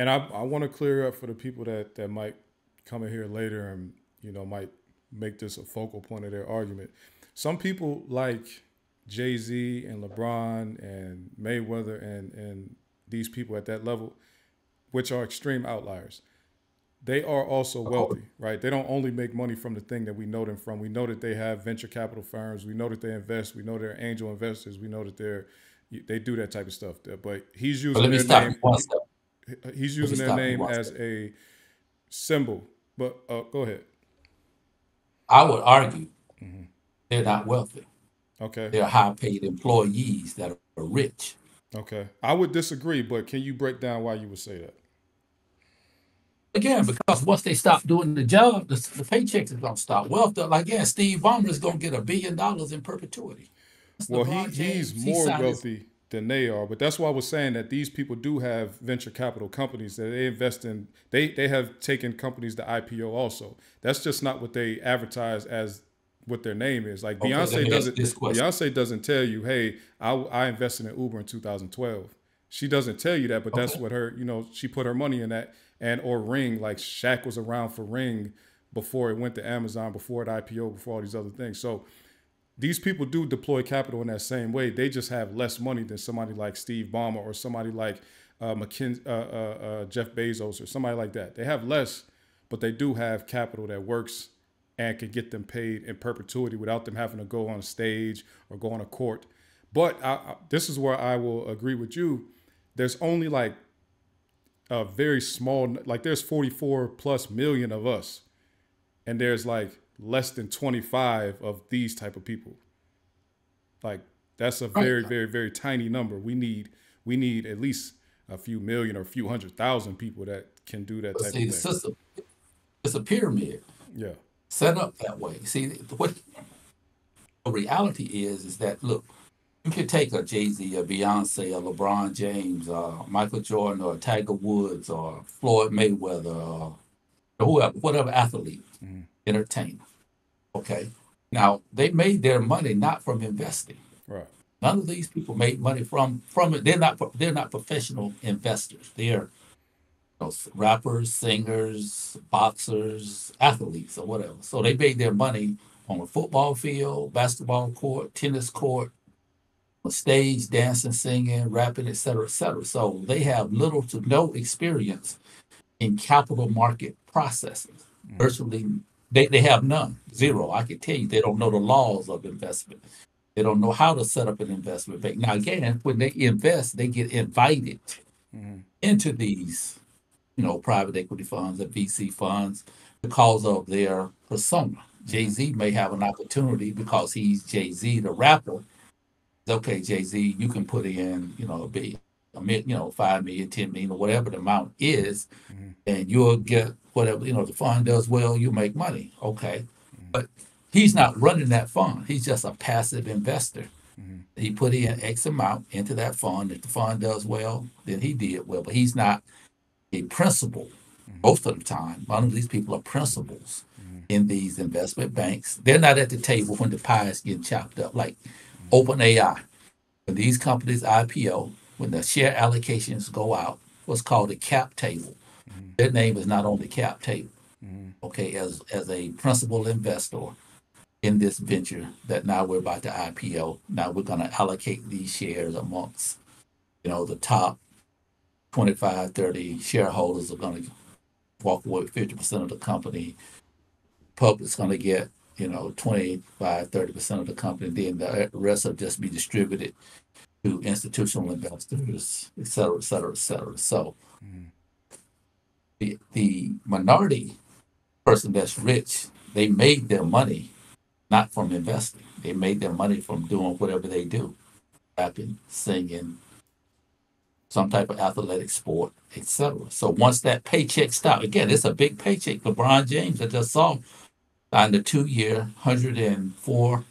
And I want to clear up for the people that might come in here later and might make this a focal point of their argument. Some people like Jay Z and LeBron and Mayweather and these people at that level, which are extreme outliers. They are also Of course. wealthy, right? They don't only make money from the thing that we know them from. We know that they have venture capital firms. We know that they invest. We know they're angel investors. We know that they do that type of stuff. But he's But using let me their stop you name. one step. He's Let me using their stop you name one as step. a symbol. But go ahead. I would argue they're not wealthy. Okay. They're high paid employees that are rich. Okay. I would disagree, but can you break down why you would say that? Again, because once they stop doing the job, the paychecks is going to stop. Wealth, like, yeah, Steve Ballmer is going to get $1 billion in perpetuity. Well, he LeBron he's James, he more signed his. wealthy than they are, but that's why I was saying that these people do have venture capital companies that they invest in. They have taken companies to IPO also. That's just not what they advertise as what their name is. Like Okay, let me ask you this question. Beyonce doesn't tell you, "Hey, I invested in Uber in 2012." She doesn't tell you that, but that's Okay, what she put her money in that. And or Ring, like Shaq was around for Ring before it went to Amazon, before it IPO, before all these other things. So these people do deploy capital in that same way. They just have less money than somebody like Steve Ballmer or somebody like Jeff Bezos or somebody like that. They have less, but they do have capital that works and can get them paid in perpetuity without them having to go on a stage or go on a court. But this is where I will agree with you. There's only like a very small, like there's 44 plus million of us, and there's like less than 25 of these type of people. Like that's a right. very, very, very tiny number. We need at least a few million or a few 100,000 people that can do that But type of see, the thing. system is a pyramid Yeah. set up that way. See, what the reality is that look, you could take a Jay Z, a Beyonce, a LeBron James, Michael Jordan, or Tiger Woods, or Floyd Mayweather, or whoever, whatever athlete, Mhm. entertainer. Okay, now they made their money not from investing. Right. None of these people made money from it. They're not professional investors. They're rappers, singers, boxers, athletes, or whatever. So they made their money on a football field, basketball court, tennis court, on stage, dancing, singing, rapping, et cetera, et cetera. So they have little to no experience in capital market processes. Mhm. Virtually, they have none, zero. I can tell you, they don't know the laws of investment. They don't know how to set up an investment bank. Now, again, when they invest, they get invited Mhm. into these, private equity funds and VC funds because of their persona. Jay Mhm. Z may have an opportunity because he's Jay Z, the rapper. Okay, Jay Z, you can put in, a mid, 5 million, 10 million, or whatever the amount is, Mhm. and you'll get whatever, the fund does well, you make money. Okay. Mhm. But he's not running that fund. He's just a passive investor. Mhm. He put in X amount into that fund. If the fund does well, then he did well. But he's not a principal Mhm. most of the time. None of these people are principals Mhm. in these investment banks. They're not at the table when the pie is getting chopped up. Like Mhm. OpenAI, when these companies IPO, when the share allocations go out, what's called a cap table. Mhm. Their name is not on the cap table. Mhm. Okay, as a principal investor in this venture that now we're about to IPO. Now we're going to allocate these shares amongst, the top 25, 30 shareholders are going to walk away with 50% of the company. Public's going to get, 25, 30% of the company. Then the rest will just be distributed to institutional investors, et cetera, et cetera, et cetera. So Mhm. the minority person that's rich, they made their money not from investing. They made their money from doing whatever they do, rapping, singing, some type of athletic sport, etc. So once that paycheck stopped, again, it's a big paycheck. LeBron James, I just saw, signed a 2 year, $104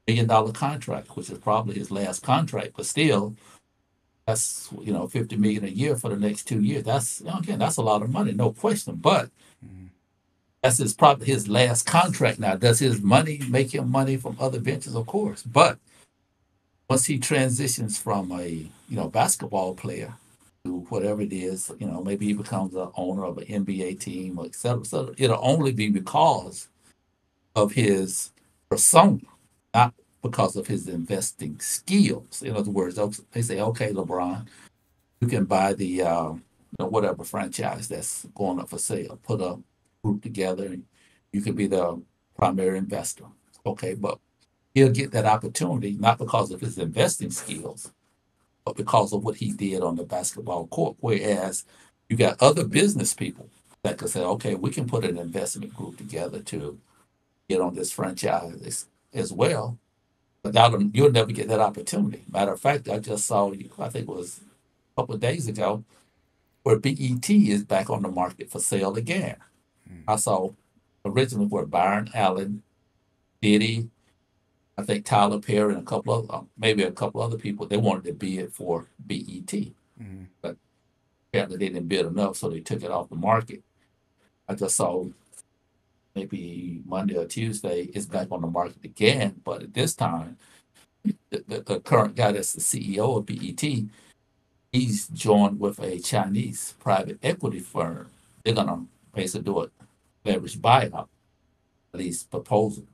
million contract, which is probably his last contract, but still, that's 50 million a year for the next 2 years. That's again, that's a lot of money, no question. But Mhm. that's probably his last contract now. Does his money make him money from other ventures? Of course. But once he transitions from a basketball player to whatever it is. Maybe he becomes the owner of an NBA team, or et cetera, et cetera. It'll only be because of his persona, not because of his investing skills. In other words, they say, okay, LeBron, you can buy the whatever franchise that's going up for sale. Put a group together, and you can be the primary investor. Okay, but he'll get that opportunity not because of his investing skills, but because of what he did on the basketball court. Whereas you got other business people that could say, okay, we can put an investment group together to get on this franchise as well. But you'll never get that opportunity. Matter of fact, I just saw, I think it was a couple of days ago, where BET is back on the market for sale again. I saw originally where Byron Allen, Diddy, I think Tyler Perry, and maybe a couple other people, they wanted to bid for BET, but apparently they didn't bid enough, so they took it off the market. I just saw maybe Monday or Tuesday it's back on the market again, but at this time, the current guy that's the CEO of BET, he's joined with a Chinese private equity firm. They're gonna basically do a leverage buyout, at least proposal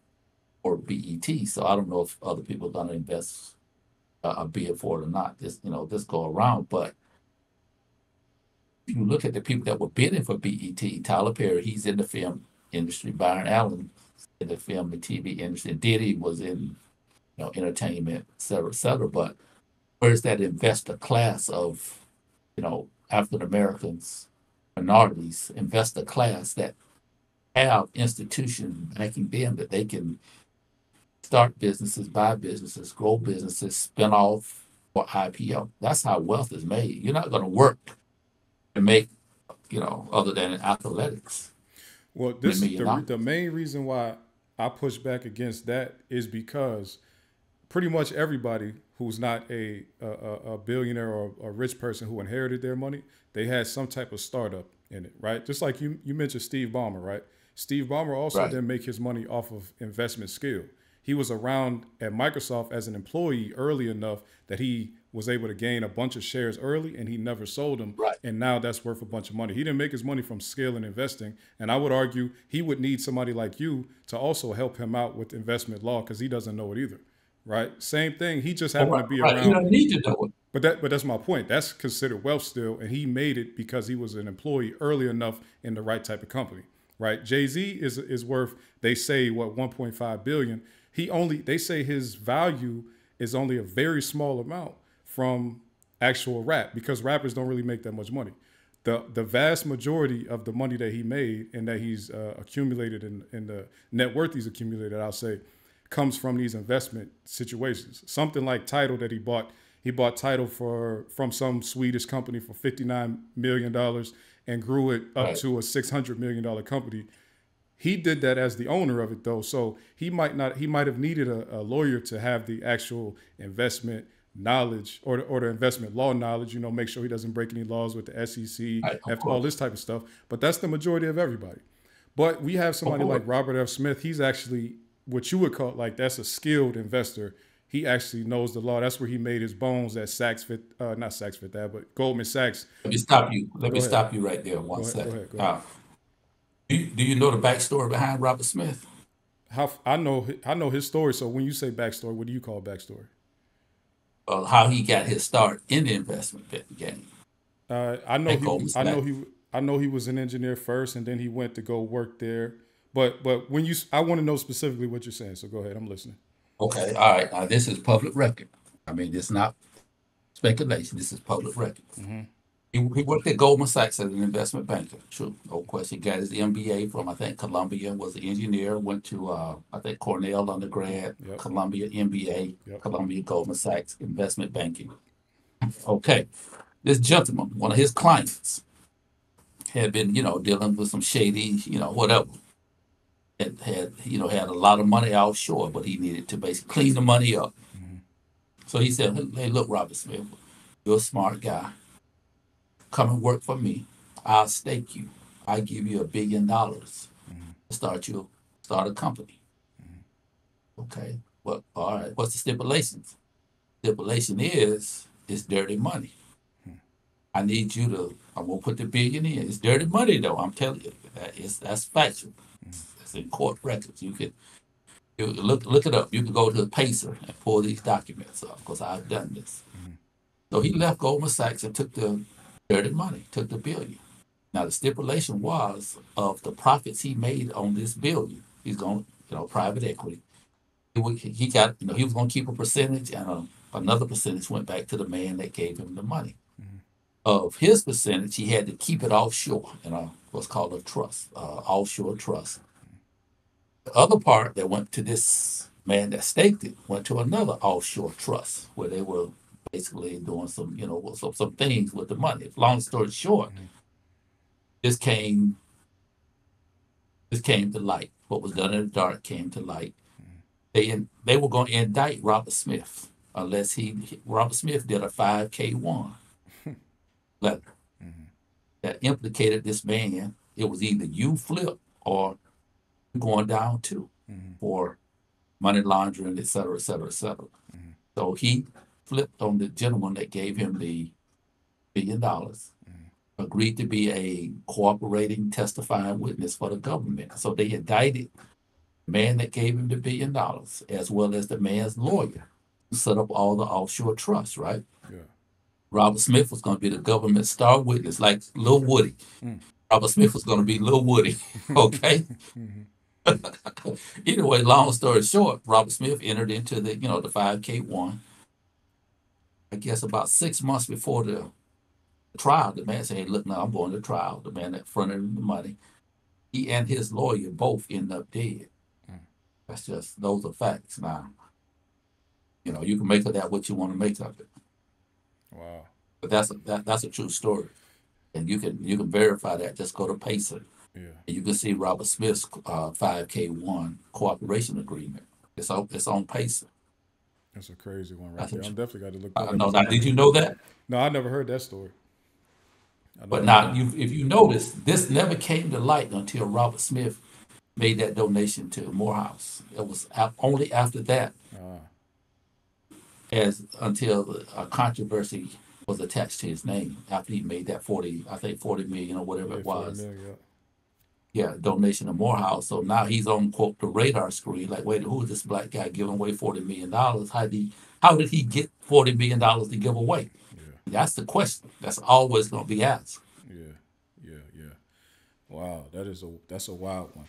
for BET. So I don't know if other people are gonna invest a bid for it or not. This go around. But if you look at the people that were bidding for BET, Tyler Perry, he's in the film industry. Byron Allen in the film and TV industry. Diddy was in entertainment, et cetera, et cetera. But where's that investor class of African Americans, minorities, investor class that have institutions backing them that they can start businesses, buy businesses, grow businesses, spin off, or IPO? That's how wealth is made. You're not going to work to make, other than in athletics, Well, $1 this million. the main reason why I push back against that is because pretty much everybody who's not a billionaire or a rich person who inherited their money, they had some type of startup in it, right? Just like you mentioned Steve Ballmer, right? Steve Ballmer also Right. didn't make his money off of investment skill. He was around at Microsoft as an employee early enough that he was able to gain a bunch of shares early and he never sold them. Right. And now that's worth a bunch of money. He didn't make his money from skill and investing. And I would argue he would need somebody like you to also help him out with investment law because he doesn't know it either. Right? Same thing. He just happened to be Right. You around. don't need to know it. But that's my point. That's considered wealth still, and he made it because he was an employee early enough in the right type of company, right? Jay-Z is worth, they say, what, 1.5 billion. They say his value is only a very small amount from actual rap because rappers don't really make that much money. The vast majority of the money that he made and that he's accumulated and the net worth he's accumulated, I'll say, comes from these investment situations. Something like Tidal that he bought. He bought Tidal from some Swedish company for $59 million and grew it up Right. to a $600 million company. He did that as the owner of it though, so he might have needed a lawyer to have the actual investment knowledge or the investment law knowledge. Make sure he doesn't break any laws with the SEC, Right. Of all course. this type of stuff. But that's the majority of everybody. But we have Of somebody course. like Robert F. Smith. He's actually what you would call that's a skilled investor. He actually knows the law. That's where he made his bones at not Saks Fifth Ave, but Goldman Sachs. Let me stop you. Let Go me ahead. stop you right there one Go ahead. Go second. ahead. Go ahead. Do you know the backstory behind Robert Smith? How I know his story. So when you say backstory, what do you call backstory? How he got his start in the investment game I know at Goldman Sachs? I know he was an engineer first, and then he went to go work there. But I want to know specifically what you're saying. So go ahead. I'm listening. Okay, all right. Now this is public record. I mean, it's not speculation. This is public record. He worked at Goldman Sachs as an investment banker. True, no question. Got his MBA from I think Columbia. Was an engineer. Went to I think Cornell undergrad. Yep. Columbia MBA. Yep. Columbia Goldman Sachs investment banking. Okay, this gentleman, one of his clients, had been dealing with some shady whatever. Had a lot of money offshore, but he needed to basically clean the money up. So he said, "Hey, look, Robert Smith, you're a smart guy. Come and work for me. I'll stake you. I give you $1 billion to start a company." Okay. Well, all right. What's the stipulations? Stipulation is it's dirty money. I need you to, I'm going to put the billion in. It's dirty money, though. I'm telling you. That's factual. It's in court records. You look it up. You can go to the Pacer and pull these documents up because I've done this. So he left Goldman Sachs and took the dirty money, took the billion. Now the stipulation was of the profits he made on this billion. He's going, private equity. He got, he was going to keep a percentage, and another percentage went back to the man that gave him the money. Of his percentage, he had to keep it offshore in what's called a trust, offshore trust. The other part that went to this man that staked it went to another offshore trust where they were basically doing some, some things with the money. Long story short, this came to light. What was done in the dark came to light. They were going to indict Robert Smith unless Robert Smith did a 5K1 letter that implicated this man. It was either you flip or going down too for money laundering, et cetera, et cetera, et cetera. So he flipped on the gentleman that gave him the $1 billion, agreed to be a cooperating, testifying witness for the government. So they indicted the man that gave him the $1 billion, as well as the man's lawyer who set up all the offshore trusts, right? Yeah. Robert Smith was going to be the government star witness, like Lil Woody. Robert Smith was going to be Lil Woody, okay? Anyway, long story short, Robert Smith entered into the 5K1. I guess about 6 months before the trial, the man said, "Hey, look, now I'm going to trial." The man that fronted him the money, he and his lawyer both end up dead. Those are facts. Now, you can make of that what you want to make of it. Wow. But that's a true story, and you can verify that. Just go to Pacer. Yeah. And you can see Robert Smith's 5K1 cooperation agreement. It's on Pacer. That's a crazy one right there. I'm definitely got to look that No, up. now, did you know that? No, I never heard that story. But now, if you notice, this never came to light until Robert Smith made that donation to Morehouse. It was only after that, until a controversy was attached to his name after he made that 40 million or whatever it was. 40 million, yeah, donation to Morehouse. So now he's on, quote, the radar screen. Like, wait, who is this black guy giving away $40 million? How did he get $40 million to give away? Yeah. That's the question. That's always going to be asked. Yeah. Wow, that's a wild one.